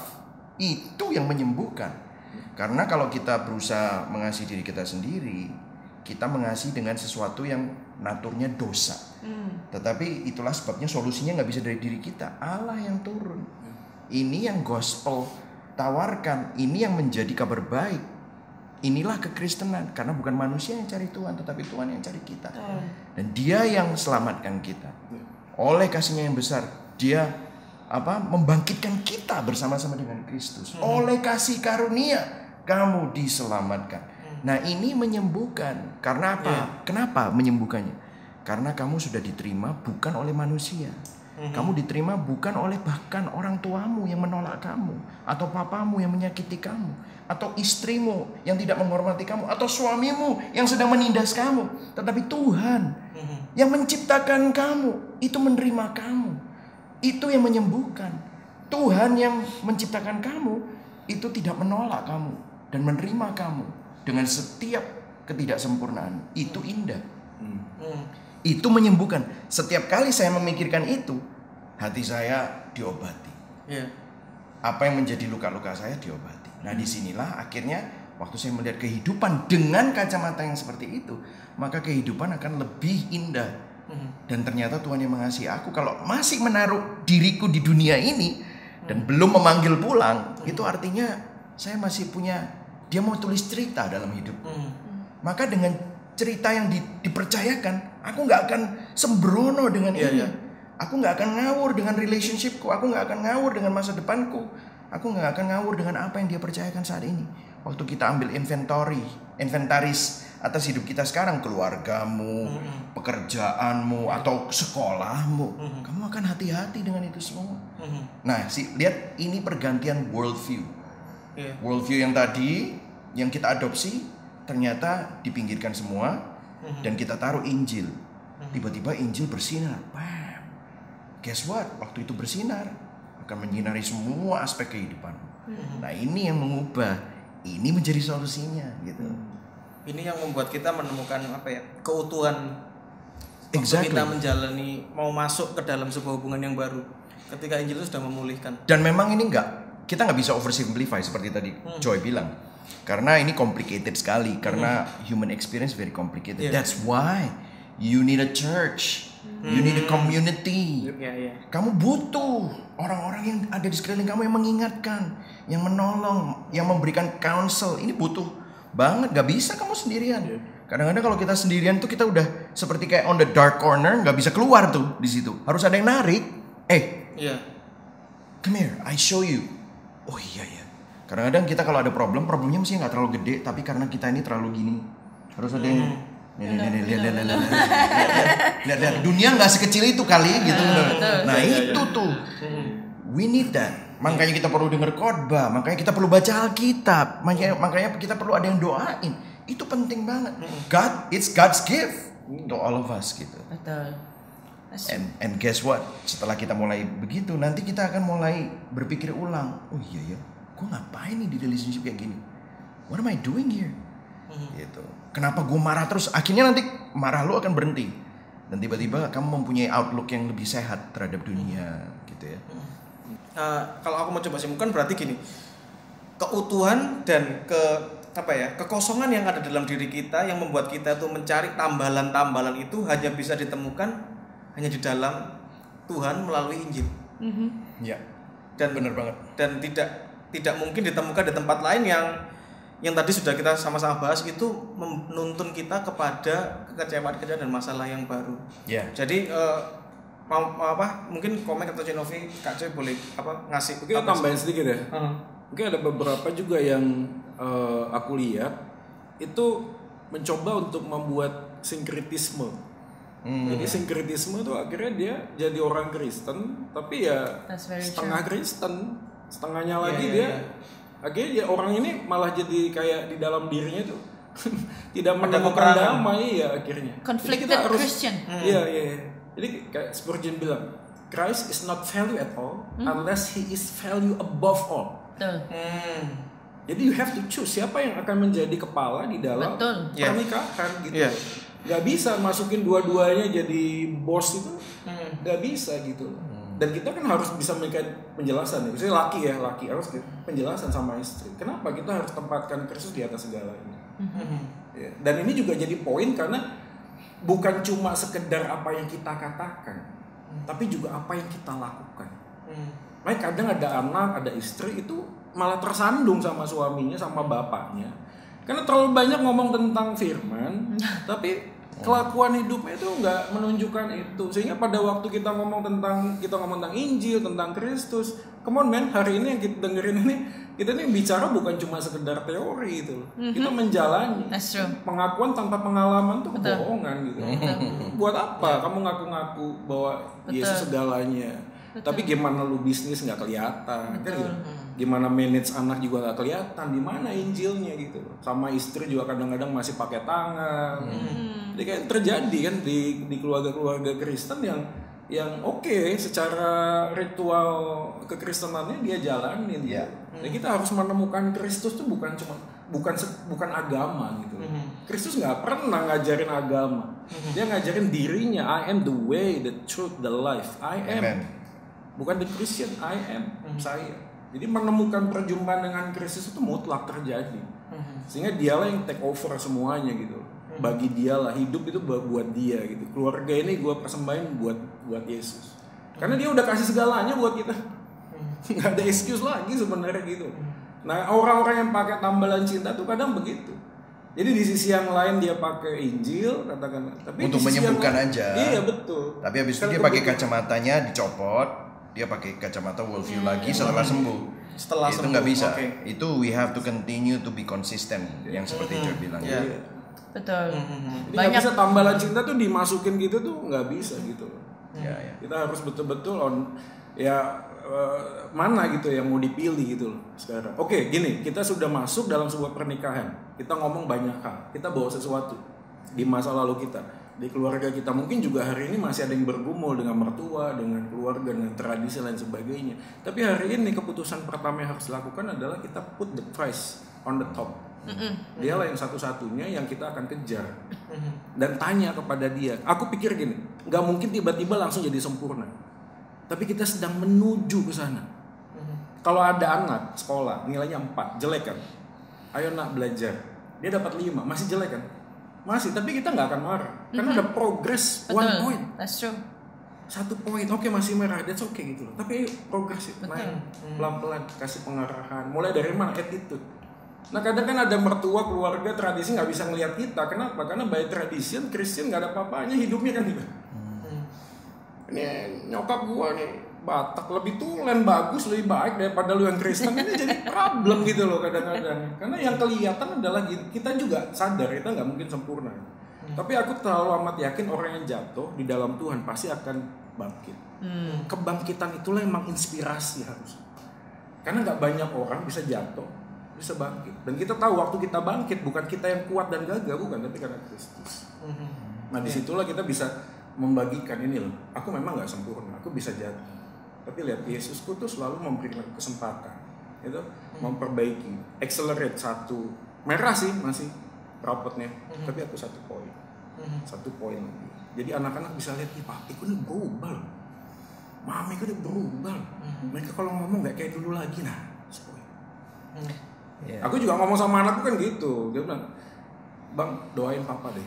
Speaker 4: Itu yang menyembuhkan. Karena kalau kita berusaha mengasihi diri kita sendiri, kita mengasihi dengan sesuatu yang naturnya dosa. Tetapi itulah sebabnya solusinya nggak bisa dari diri kita. Allah yang turun. Ini yang gospel tawarkan. Ini yang menjadi kabar baik. Inilah kekristenan. Karena bukan manusia yang cari Tuhan, tetapi Tuhan yang cari kita. Dan Dia yang selamatkan kita. Oleh kasih-Nya yang besar, Dia membangkitkan kita bersama-sama dengan Kristus. Oleh kasih karunia kamu diselamatkan. Nah, ini menyembuhkan. Karena apa? Kenapa menyembuhkannya? Karena kamu sudah diterima bukan oleh manusia. Kamu diterima bukan oleh bahkan orang tuamu yang menolak kamu, atau papamu yang menyakiti kamu, atau istrimu yang tidak menghormati kamu, atau suamimu yang sedang menindas kamu. Tetapi Tuhan yang menciptakan kamu, itu menerima kamu. Itu yang menyembuhkan. Tuhan yang menciptakan kamu, itu tidak menolak kamu dan menerima kamu dengan setiap ketidaksempurnaan. Itu indah. Itu menyembuhkan. Setiap kali saya memikirkan itu, hati saya diobati. Apa yang menjadi luka-luka saya diobati. Nah, disinilah akhirnya waktu saya melihat kehidupan dengan kacamata yang seperti itu, maka kehidupan akan lebih indah. Dan ternyata Tuhan yang mengasihi aku. Kalau masih menaruh diriku di dunia ini dan belum memanggil pulang, itu artinya saya masih punya, Dia mau tulis cerita dalam hidup. Maka dengan cerita yang dipercayakan, aku gak akan sembrono dengan ini. Aku gak akan ngawur dengan relationshipku. Aku gak akan ngawur dengan masa depanku. Aku gak akan ngawur dengan apa yang Dia percayakan saat ini. Waktu kita ambil inventaris atas hidup kita sekarang, keluargamu, pekerjaanmu, atau sekolahmu, kamu akan hati-hati dengan itu semua. Nah, lihat, ini pergantian worldview. Worldview yang tadi, yang kita adopsi, ternyata dipinggirkan semua, dan kita taruh Injil. Tiba-tiba Injil bersinar. Bam. Guess what? Waktu itu bersinar, akan menyinari semua aspek kehidupan. Nah, ini yang mengubah. Ini menjadi solusinya, gitu.
Speaker 2: Ini yang membuat kita menemukan keutuhan waktu kita menjalani, mau masuk ke dalam sebuah hubungan yang baru. Ketika Injil itu sudah memulihkan.
Speaker 4: Dan memang ini kita nggak bisa oversimplify seperti tadi Joy bilang. Karena ini complicated sekali. Karena human experience very complicated. That's why you need a church. You need a community. Kamu butuh orang-orang yang ada di sekeliling kamu yang mengingatkan, yang menolong, yang memberikan counsel. Ini butuh banget, gak bisa kamu sendirian. Kadang-kadang kalau kita sendirian tuh kita udah seperti kayak on the dark corner, gak bisa keluar tuh di situ. Harus ada yang narik. Come here, I show you. Oh iya. Kadang-kadang kita kalau ada problemnya mesti nggak terlalu gede, tapi karena kita ini terlalu gini, harus ada yang lihat. Dunia nggak sekecil itu kali gitu. Nah itu tuh, we need that. Makanya kita perlu dengar khotbah, makanya kita perlu baca Alkitab, makanya kita perlu ada yang doain. Itu penting banget. It's God's gift to all of us gitu.
Speaker 3: Betul.
Speaker 4: And guess what? Setelah kita mulai begitu, nanti kita akan mulai berpikir ulang. Oh iya, gue ngapain nih di relationship kayak gini? What am I doing here? Gitu. Kenapa gue marah terus? Akhirnya nanti marah lu akan berhenti. Dan tiba-tiba kamu mempunyai outlook yang lebih sehat terhadap dunia, gitu ya.
Speaker 2: Kalau aku mau coba simpulkan berarti gini, keutuhan dan kekosongan yang ada dalam diri kita yang membuat kita tuh mencari tambalan-tambalan itu hanya bisa ditemukan hanya di dalam Tuhan melalui Injil. Dan benar banget. Dan tidak mungkin ditemukan di tempat lain yang tadi sudah kita sama-sama bahas, itu menuntun kita kepada kekecewaan dan masalah yang baru. Jadi mungkin komen atau Genovi, Kak Joy boleh ngasih.
Speaker 1: Mungkin tambahin sedikit ya. Mungkin ada beberapa juga yang aku lihat itu mencoba untuk membuat sinkretisme. Jadi sinkretisme tuh akhirnya dia jadi orang Kristen, tapi ya setengah Kristen, setengahnya lagi akhirnya dia orang ini malah jadi kayak di dalam dirinya tuh tidak menemukan damai ya akhirnya.
Speaker 3: Conflicted Christian.
Speaker 1: Iya. Jadi kayak Spurgeon bilang, Christ is not value at all unless he is value above all. Jadi you have to choose siapa yang akan menjadi kepala di dalam pernikahan gitu. Gak bisa masukin dua-duanya jadi bos itu, gak bisa gitu. Dan kita kan harus bisa memberikan penjelasan. Misalnya laki harus penjelasan sama istri. Kenapa kita harus tempatkan Kristus di atas segalanya? Dan ini juga jadi poin karena bukan cuma sekedar apa yang kita katakan, tapi juga apa yang kita lakukan. Makanya kadang ada anak, ada istri itu malah tersandung sama suaminya, sama bapaknya, karena terlalu banyak ngomong tentang firman, tapi Kelakuan hidupnya itu nggak menunjukkan itu. Sehingga pada waktu kita ngomong tentang Injil, tentang Kristus, come on man, hari ini yang kita dengerin ini, kita ini bicara bukan cuma sekedar teori gitu loh. Kita menjalani. Pengakuan tanpa pengalaman tuh kebohongan gitu. Buat apa kamu ngaku-ngaku bahwa Yesus segalanya? Tapi gimana lu bisnis nggak kelihatan, kan gitu. Gimana manage anak juga nggak kelihatan. Di mana Injilnya gitu. Sama istri juga kadang-kadang masih pakai tangan. Jadi kayak terjadi kan di keluarga-keluarga Kristen yang oke, secara ritual kekristenannya dia jalanin.
Speaker 4: Yeah.
Speaker 1: Jadi kita harus menemukan Kristus tuh bukan agama gitu. Kristus nggak pernah ngajarin agama. Dia ngajarin dirinya. I am the way, the truth, the life. I am.
Speaker 4: Amen.
Speaker 1: Bukan the Christian, I am. Saya. Jadi menemukan perjumpaan dengan Kristus itu mutlak terjadi. Sehingga dialah yang take over semuanya gitu. Bagi dialah, hidup itu buat dia gitu. Keluarga ini gue persembahin buat Yesus. Karena dia udah kasih segalanya buat kita. Nggak ada excuse lagi sebenarnya gitu. Nah, orang-orang yang pakai tambalan cinta tuh kadang begitu. Jadi di sisi yang lain dia pakai Injil katakanlah, tapi
Speaker 4: untuk menyembuhkan aja.
Speaker 1: Iya betul.
Speaker 4: Tapi habis itu dia pakai kacamatanya dicopot, dia pakai kacamata worldview lagi setelah sembuh.
Speaker 2: Setelah
Speaker 4: itu
Speaker 2: sembuh,
Speaker 4: nggak bisa.
Speaker 2: okay.
Speaker 4: Itu we have to continue to be consistent, yang seperti Joy bilang.
Speaker 1: Iya.
Speaker 3: Betul.
Speaker 1: Jadi nggak bisa tambalan cinta tuh dimasukin gitu tuh nggak bisa gitu.
Speaker 4: Ya.
Speaker 1: Kita harus betul-betul mana gitu yang mau dipilih gitu loh sekarang. Oke, gini, kita sudah masuk dalam sebuah pernikahan. Kita ngomong banyak hal. Kita bawa sesuatu di masa lalu kita, di keluarga kita. Mungkin juga hari ini masih ada yang bergumul dengan mertua, dengan keluarga, dengan tradisi lain sebagainya. Tapi hari ini keputusan pertama yang harus dilakukan adalah kita put the Christ on the top. Dialah yang satu-satunya yang kita akan kejar dan tanya kepada dia. Aku pikir gini, nggak mungkin tiba-tiba langsung jadi sempurna. Tapi kita sedang menuju ke sana. Kalau ada anak sekolah nilainya 4, jelek kan? Ayo nak belajar. Dia dapat 5, masih jelek kan? Masih, tapi kita nggak akan marah. Karena ada progress,
Speaker 3: Betul.
Speaker 1: 1 point.
Speaker 3: That's true.
Speaker 1: 1 poin, oke masih merah, that's okay gitu loh. Tapi progress itu naik pelan-pelan, kasih pengarahan. Mulai dari mana? Attitude. Nah kadang kan ada mertua, keluarga, tradisi nggak bisa ngelihat kita. Kenapa? Karena by tradition, Christian nggak ada apa-apanya hidupnya kan gitu. Ini nyokap gua nih Batak, lebih tulen, bagus, lebih baik daripada lu yang Kristen. Ini jadi problem gitu loh kadang-kadang. Karena yang kelihatan adalah kita juga sadar kita nggak mungkin sempurna. Tapi aku terlalu amat yakin orang yang jatuh di dalam Tuhan pasti akan bangkit. Kebangkitan itulah emang inspirasi harus. Karena nggak banyak orang bisa jatuh, bisa bangkit. Dan kita tahu waktu kita bangkit bukan kita yang kuat dan gagah, bukan, tapi karena Kristus. Nah disitulah kita bisa membagikan ini loh. Aku memang nggak sempurna, aku bisa jatuh. Tapi lihat Yesusku tuh selalu memberikan kesempatan, itu memperbaiki, accelerate 1 merah sih masih rapotnya, tapi aku 1 poin, 1 poin lagi. Jadi anak-anak bisa lihat nih papiku nih berubah, mamiku nih berubah. Mereka kalau ngomong nggak kayak dulu lagi, nah 1 poin. Aku juga ngomong sama anakku kan gitu, dia bilang, bang doain papa deh,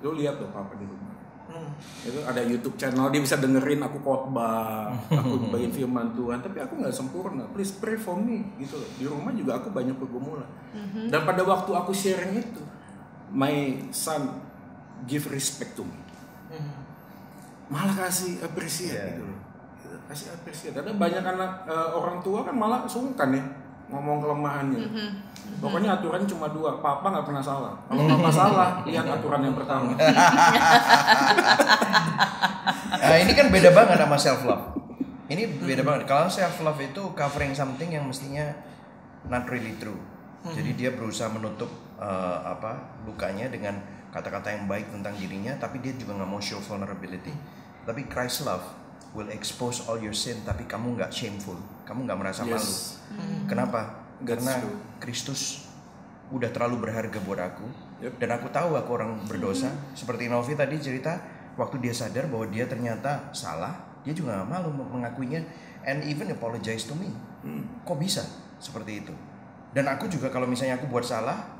Speaker 1: lu lihat tuh papa di rumah. Itu ada YouTube channel, dia bisa dengerin aku khotbah, aku bagiin firman Tuhan, tapi aku nggak sempurna. Please pray for me gitu loh. Di rumah juga aku banyak pergumulan. Dan pada waktu aku sharing itu, my son give respect to me. Malah kasih appreciate gitu loh. Kasih appreciate. Ada banyak anak orang tua kan malah sungkan ya ngomong kelemahannya. Pokoknya aturan cuma 2, papa nggak pernah salah. Kalau papa salah, lihat aturan yang pertama.
Speaker 4: Nah, ini kan beda banget sama self love. Ini beda banget. Kalau self love itu covering something yang mestinya not really true. Jadi dia berusaha menutup lukanya dengan kata-kata yang baik tentang dirinya, tapi dia juga nggak mau show vulnerability. Tapi Christ love will expose all your sin, tapi kamu nggak shameful, kamu nggak merasa malu. Kenapa? Karena Kristus udah terlalu berharga buat aku, dan aku tahu aku orang berdosa. Seperti Novi tadi cerita, waktu dia sadar bahwa dia ternyata salah, dia juga gak malu mengakuinya, and even apologize to me. Kok bisa seperti itu? Dan aku juga kalau misalnya aku buat salah,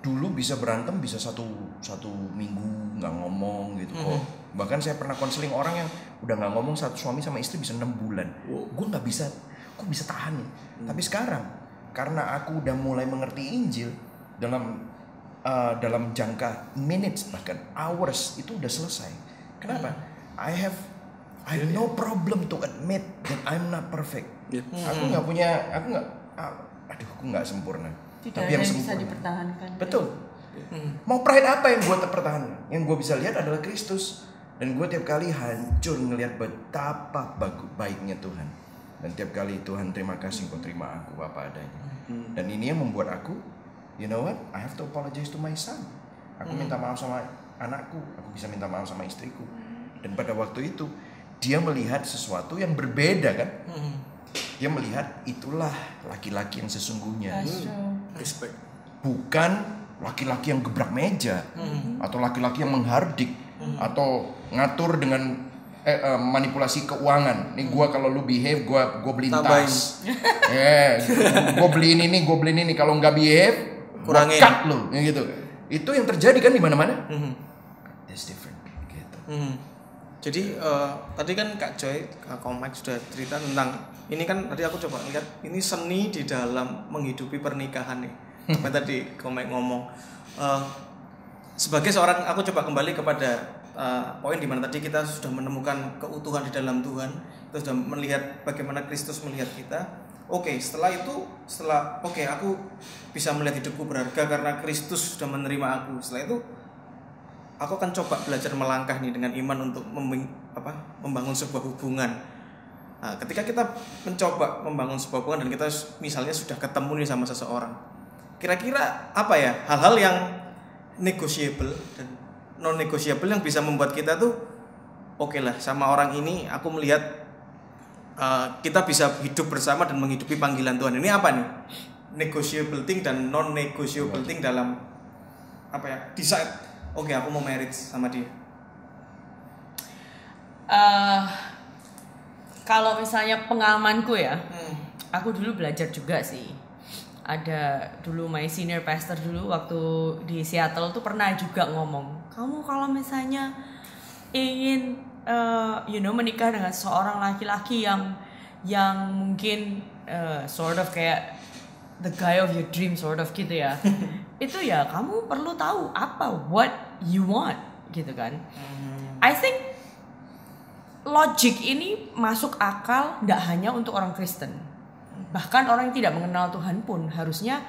Speaker 4: dulu bisa berantem bisa satu minggu nggak ngomong gitu kok. Bahkan saya pernah konseling orang yang udah nggak ngomong, satu suami sama istri bisa 6 bulan. Gue nggak bisa, kok bisa tahan. Tapi sekarang karena aku udah mulai mengerti Injil dalam dalam jangka minutes bahkan hours itu udah selesai. Kenapa? I have no problem to admit that I'm not perfect. Aku nggak sempurna.
Speaker 5: Tidak
Speaker 4: Tapi
Speaker 5: ada
Speaker 4: yang
Speaker 5: yang bisa
Speaker 4: sempurna.
Speaker 5: dipertahankan.
Speaker 4: Betul. Mau pride apa yang gue terpertahankan? Yang gue bisa lihat adalah Kristus. Dan gue tiap kali hancur ngelihat betapa baiknya Tuhan. Dan tiap kali Tuhan terima kasih kau terima aku apa adanya. Dan ini yang membuat aku, you know what? I have to apologize to my son. Aku minta maaf sama anakku. Aku bisa minta maaf sama istriku. Dan pada waktu itu dia melihat sesuatu yang berbeda kan? Dia melihat itulah laki-laki yang sesungguhnya.
Speaker 1: Respect.
Speaker 4: Bukan laki-laki yang gebrak meja atau laki-laki yang menghardik atau ngatur dengan manipulasi keuangan. Nih gua kalau lu behave gua beliin tas. Gua beliin ini, gua beliin ini. Kalau nggak behave, kurangin cut lu, ya gitu. Itu yang terjadi kan di mana-mana. That's different gitu.
Speaker 2: Jadi tadi kan Kak Joy, Kak Mike sudah cerita tentang ini kan tadi aku coba lihat ini seni di dalam menghidupi pernikahan nih. Apa tadi Kak Mike ngomong sebagai seorang, aku coba kembali kepada poin di mana tadi kita sudah menemukan keutuhan di dalam Tuhan, kita sudah melihat bagaimana Kristus melihat kita. Setelah aku bisa melihat hidupku berharga karena Kristus sudah menerima aku. Setelah itu aku akan coba belajar melangkah nih dengan iman untuk membangun sebuah hubungan. Nah, ketika kita mencoba membangun sebuah hubungan dan kita misalnya sudah ketemu nih sama seseorang, kira-kira apa ya hal-hal yang negotiable dan non negotiable yang bisa membuat kita tuh oke lah sama orang ini, aku melihat kita bisa hidup bersama dan menghidupi panggilan Tuhan. Ini apa nih negotiable thing dan non negotiable thing dalam decide aku mau marriage sama dia.
Speaker 3: Kalau misalnya pengalamanku ya, aku dulu belajar juga sih. Ada dulu my senior pastor dulu waktu di Seattle tuh pernah juga ngomong, kamu kalau misalnya ingin menikah dengan seorang laki-laki yang mungkin sort of kayak the guy of your dream sort of gitu ya. Itu ya kamu perlu tahu what you want gitu kan. I think logic ini masuk akal tidak hanya untuk orang Kristen. Bahkan orang yang tidak mengenal Tuhan pun harusnya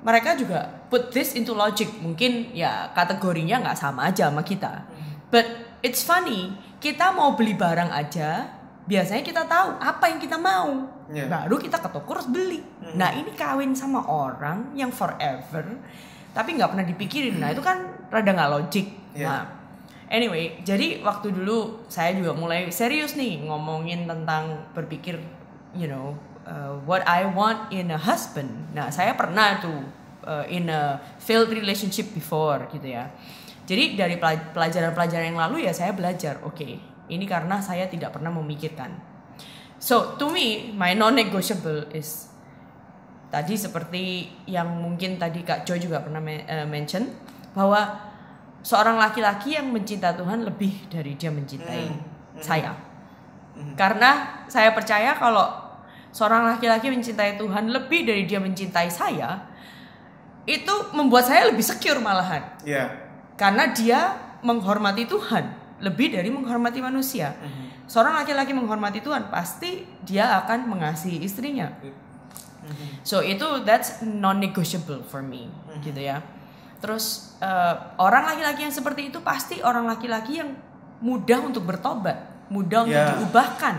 Speaker 3: mereka juga put this into logic. Mungkin ya kategorinya nggak sama aja sama kita. But it's funny, kita mau beli barang aja biasanya kita tahu apa yang kita mau. Baru kita ke toko harus beli. Nah ini kawin sama orang yang forever tapi nggak pernah dipikirin. Nah itu kan rada nggak logik. Nah anyway, jadi waktu dulu saya juga mulai serius nih ngomongin tentang berpikir what I want in a husband. Nah, saya pernah tuh in a failed relationship before gitu ya. Jadi dari pelajaran-pelajaran yang lalu ya saya belajar, ini karena saya tidak pernah memikirkan. So, to me, my non-negotiable is tadi seperti yang mungkin tadi Kak Joy juga pernah mention bahwa seorang laki-laki yang mencinta Tuhan lebih dari dia mencintai saya. Karena saya percaya kalau seorang laki-laki mencintai Tuhan lebih dari dia mencintai saya, itu membuat saya lebih secure malahan. Karena dia menghormati Tuhan lebih dari menghormati manusia. Seorang laki-laki menghormati Tuhan pasti dia akan mengasihi istrinya. So that's non-negotiable for me, gitu ya. Terus orang laki-laki yang seperti itu pasti orang laki-laki yang mudah untuk bertobat, mudah untuk diubahkan.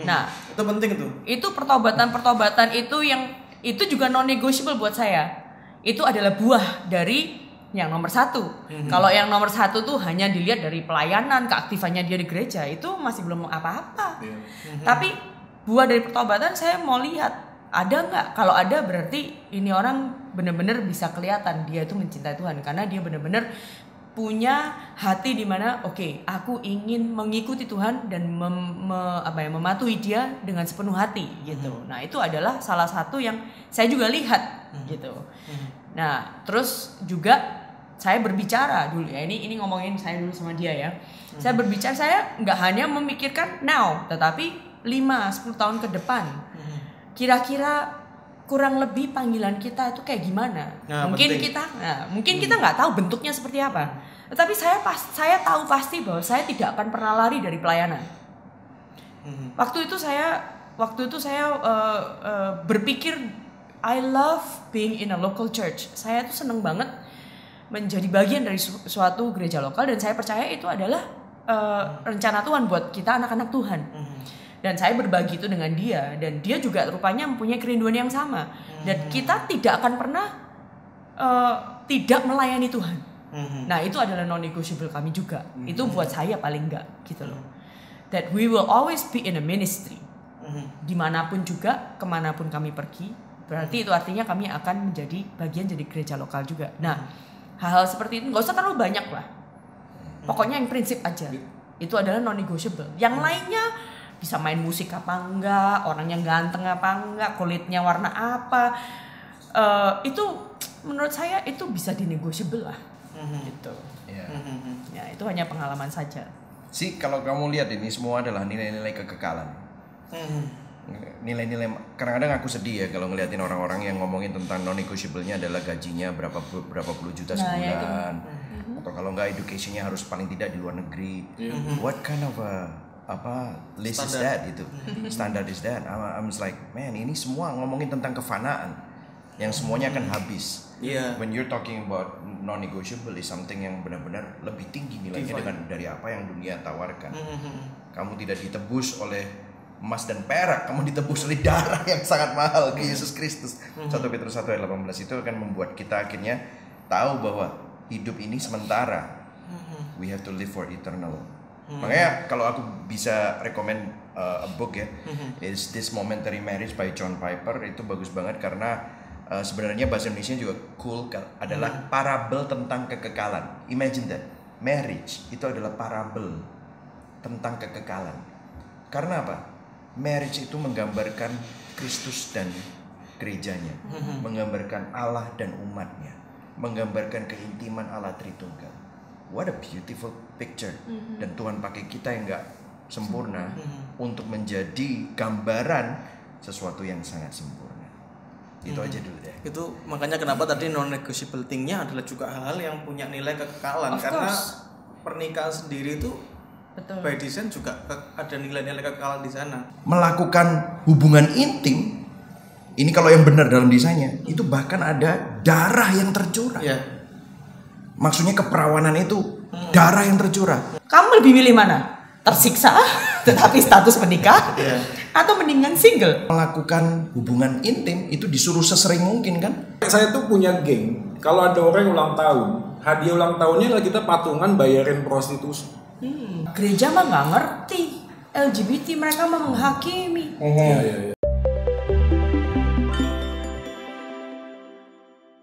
Speaker 3: Nah,
Speaker 2: itu penting tuh.
Speaker 3: Itu pertobatan itu juga non-negotiable buat saya. Itu adalah buah dari yang nomor satu. Kalau yang nomor satu tuh hanya dilihat dari pelayanan, keaktifannya dia di gereja, itu masih belum apa-apa. Tapi buah dari pertobatan saya mau lihat ada nggak. Kalau ada berarti ini orang benar-benar bisa kelihatan dia itu mencintai Tuhan karena dia benar-benar punya hati di mana aku ingin mengikuti Tuhan dan mematuhi dia dengan sepenuh hati gitu. Nah, itu adalah salah satu yang saya juga lihat gitu. Nah, terus juga saya berbicara dulu ya. Ini ngomongin saya dulu sama dia ya. Saya berbicara, saya nggak hanya memikirkan now, tetapi 5-10 tahun ke depan. Kira-kira kurang lebih panggilan kita itu kayak gimana. Mungkin kita nggak tahu bentuknya seperti apa. Tetapi saya tahu pasti bahwa saya tidak akan pernah lari dari pelayanan. Waktu itu saya berpikir I love being in a local church. Saya tuh seneng banget menjadi bagian dari suatu gereja lokal, dan saya percaya itu adalah rencana Tuhan buat kita anak-anak Tuhan. Dan saya berbagi itu dengan dia, dan dia juga rupanya mempunyai kerinduan yang sama. Dan kita tidak akan pernah tidak melayani Tuhan. Nah, itu adalah non-negotiable kami juga. Itu buat saya paling enggak gitu loh. That we will always be in a ministry. Dimanapun juga, kemanapun kami pergi, berarti itu artinya kami akan menjadi bagian dari gereja lokal juga. Nah, hal-hal seperti itu nggak usah terlalu banyak lah. Pokoknya yang prinsip aja. Itu adalah non-negotiable. Yang lainnya bisa main musik apa enggak, orangnya ganteng apa enggak, kulitnya warna apa, itu menurut saya itu bisa di-negotiable lah. Gitu. Ya, itu hanya pengalaman saja.
Speaker 4: Sih, kalau kamu lihat ini semua adalah nilai-nilai kekekalan. Nilai-nilai, kadang-kadang aku sedih ya kalau ngeliatin orang-orang yang ngomongin tentang non-negotiable-nya adalah gajinya berapa puluh juta sebulan, atau kalau enggak education-nya harus paling tidak di luar negeri. What kind of list is that itu? Standard is that? I'm just like, man, ini semua ngomongin tentang kefanaan yang semuanya akan habis. When you're talking about non-negotiable is something yang benar-benar lebih tinggi nilainya dari apa yang dunia tawarkan. Kamu tidak ditebus oleh emas dan perak, kamu ditebus oleh darah yang sangat mahal, Yesus Kristus. 1 Petrus 1 ayat 18 itu akan membuat kita akhirnya tahu bahwa hidup ini sementara. We have to live for eternal. Makanya kalau aku bisa recommend a book ya, is This Momentary Marriage by John Piper. Itu bagus banget karena sebenarnya bahasa Indonesia juga cool, adalah parabel tentang kekekalan. Imagine that, marriage itu adalah parabel tentang kekekalan. Karena apa? Marriage itu menggambarkan Kristus dan gerejanya, menggambarkan Allah dan umatnya, menggambarkan keintiman Allah Tritunggal. What a beautiful picture. Dan Tuhan pakai kita yang gak sempurna untuk menjadi gambaran sesuatu yang sangat sempurna. Itu aja dulu deh.
Speaker 2: Itu makanya kenapa tadi non-negotiable thing-nya adalah juga hal-hal yang punya nilai kekekalan. Karena pernikahan sendiri itu by design juga ada nilai-nilai kekekalan di sana.
Speaker 4: Melakukan hubungan intim, ini kalau yang benar dalam desainnya, itu bahkan ada darah yang tercurah. Maksudnya keperawanan itu darah yang tercurah.
Speaker 3: Kamu lebih milih mana? Tersiksa tetapi status menikah, atau mendingan single?
Speaker 4: Melakukan hubungan intim itu disuruh sesering mungkin kan?
Speaker 1: Saya tuh punya geng. Kalau ada orang yang ulang tahun, hadiah ulang tahunnya lah kita patungan bayarin prostitusi.
Speaker 3: Gereja mah nggak ngerti. LGBT mereka mah menghakimi.